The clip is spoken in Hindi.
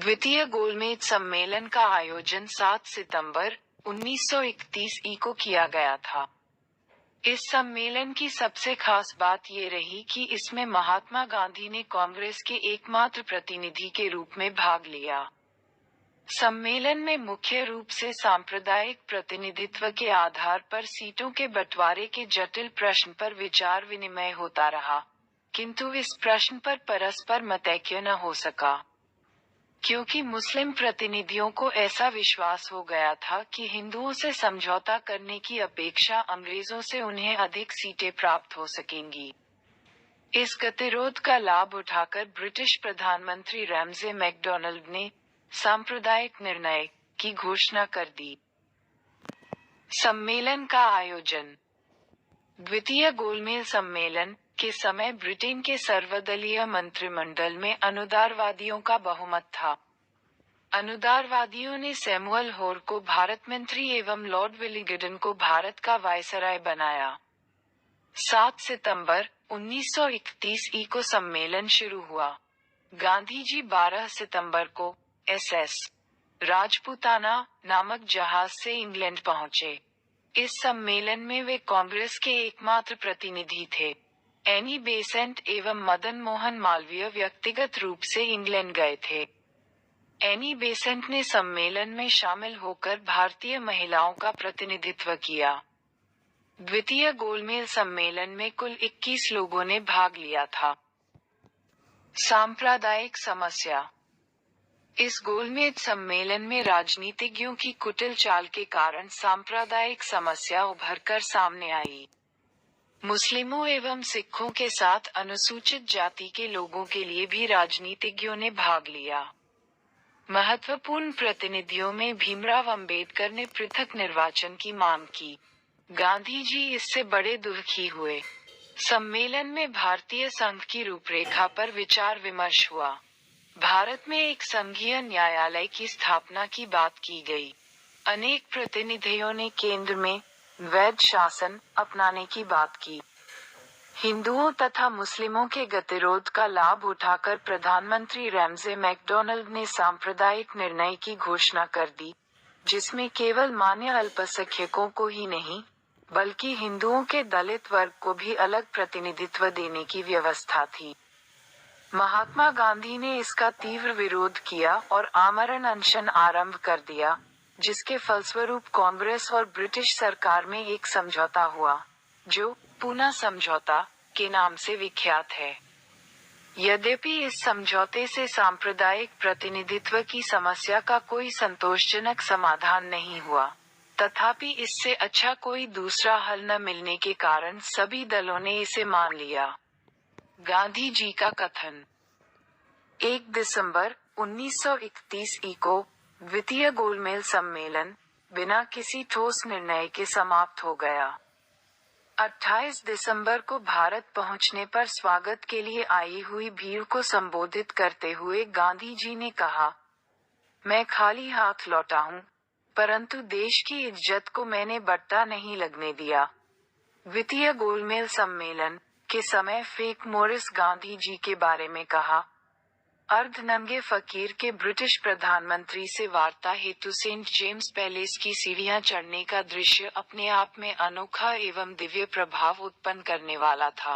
द्वितीय गोलमेज सम्मेलन का आयोजन 7 सितंबर 1931 को किया गया था। इस सम्मेलन की सबसे खास बात ये रही कि इसमें महात्मा गांधी ने कांग्रेस के एकमात्र प्रतिनिधि के रूप में भाग लिया। सम्मेलन में मुख्य रूप से सांप्रदायिक प्रतिनिधित्व के आधार पर सीटों के बंटवारे के जटिल प्रश्न पर विचार विनिमय होता रहा, किंतु इस प्रश्न पर परस्पर मतैक्य न हो सका, क्योंकि मुस्लिम प्रतिनिधियों को ऐसा विश्वास हो गया था कि हिंदुओं से समझौता करने की अपेक्षा अंग्रेजों से उन्हें अधिक सीटें प्राप्त हो सकेंगी। इस गतिरोध का लाभ उठाकर ब्रिटिश प्रधानमंत्री रैमजे मैकडॉनल्ड ने सांप्रदायिक निर्णय की घोषणा कर दी। सम्मेलन का आयोजन। द्वितीय गोलमेज सम्मेलन के समय ब्रिटेन के सर्वदलीय मंत्रिमंडल में अनुदारवादियों का बहुमत था। अनुदारवादियों ने सैमुअल होर को भारत मंत्री एवं लॉर्ड विलिंगडन को भारत का वायसराय बनाया। 7 सितंबर 1931 को सम्मेलन शुरू हुआ। गांधी जी 12 सितंबर को SS राजपूताना नामक जहाज से इंग्लैंड पहुंचे। इस सम्मेलन में वे कांग्रेस के एकमात्र प्रतिनिधि थे। एनी बेसेंट एवं मदन मोहन मालवीय व्यक्तिगत रूप से इंग्लैंड गए थे। एनी बेसेंट ने सम्मेलन में शामिल होकर भारतीय महिलाओं का प्रतिनिधित्व किया। द्वितीय गोलमेज सम्मेलन में कुल 21 लोगों ने भाग लिया था। सांप्रदायिक समस्या। इस गोलमेज सम्मेलन में राजनीतिज्ञों की कुटिल चाल के कारण सांप्रदायिक समस्या उभरकर सामने आई। मुस्लिमों एवं सिखों के साथ अनुसूचित जाति के लोगों के लिए भी राजनीतिज्ञों ने भाग लिया। महत्वपूर्ण प्रतिनिधियों में भीमराव अंबेडकर ने पृथक निर्वाचन की मांग की। गांधी जी इससे बड़े दुखी हुए। सम्मेलन में भारतीय संघ की रूपरेखा पर विचार विमर्श हुआ। भारत में एक संघीय न्यायालय की स्थापना की बात की गई। अनेक प्रतिनिधियों ने केंद्र में वैध शासन अपनाने की बात की। हिंदुओं तथा मुस्लिमों के गतिरोध का लाभ उठाकर प्रधानमंत्री रैमजे मैकडॉनल्ड ने सांप्रदायिक निर्णय की घोषणा कर दी, जिसमें केवल मान्य अल्पसंख्यकों को ही नहीं, बल्कि हिंदुओं के दलित वर्ग को भी अलग प्रतिनिधित्व देने की व्यवस्था थी। महात्मा गांधी ने इसका तीव्र विरोध किया और आमरण अनशन आरंभ कर दिया, जिसके फलस्वरूप कांग्रेस और ब्रिटिश सरकार में एक समझौता हुआ, जो पूना समझौता के नाम से विख्यात है। यद्यपि इस समझौते से सांप्रदायिक प्रतिनिधित्व की समस्या का कोई संतोषजनक समाधान नहीं हुआ, तथापि इससे अच्छा कोई दूसरा हल न मिलने के कारण सभी दलों ने इसे मान लिया। गांधी जी का कथन। 1 दिसंबर 1931 को द्वितीय गोलमेज सम्मेलन बिना किसी ठोस निर्णय के समाप्त हो गया। 28 दिसंबर को भारत पहुंचने पर स्वागत के लिए आई हुई भीड़ को संबोधित करते हुए गांधी जी ने कहा, मैं खाली हाथ लौटा हूं, परंतु देश की इज्जत को मैंने बट्टा नहीं लगने दिया। द्वितीय गोलमेज सम्मेलन के समय फेक मोरिस गांधी जी के बारे में कहा, अर्धनंगे फकीर के ब्रिटिश प्रधानमंत्री से वार्ता हेतु सेंट जेम्स पैलेस की सीढ़ियां चढ़ने का दृश्य अपने आप में अनोखा एवं दिव्य प्रभाव उत्पन्न करने वाला था।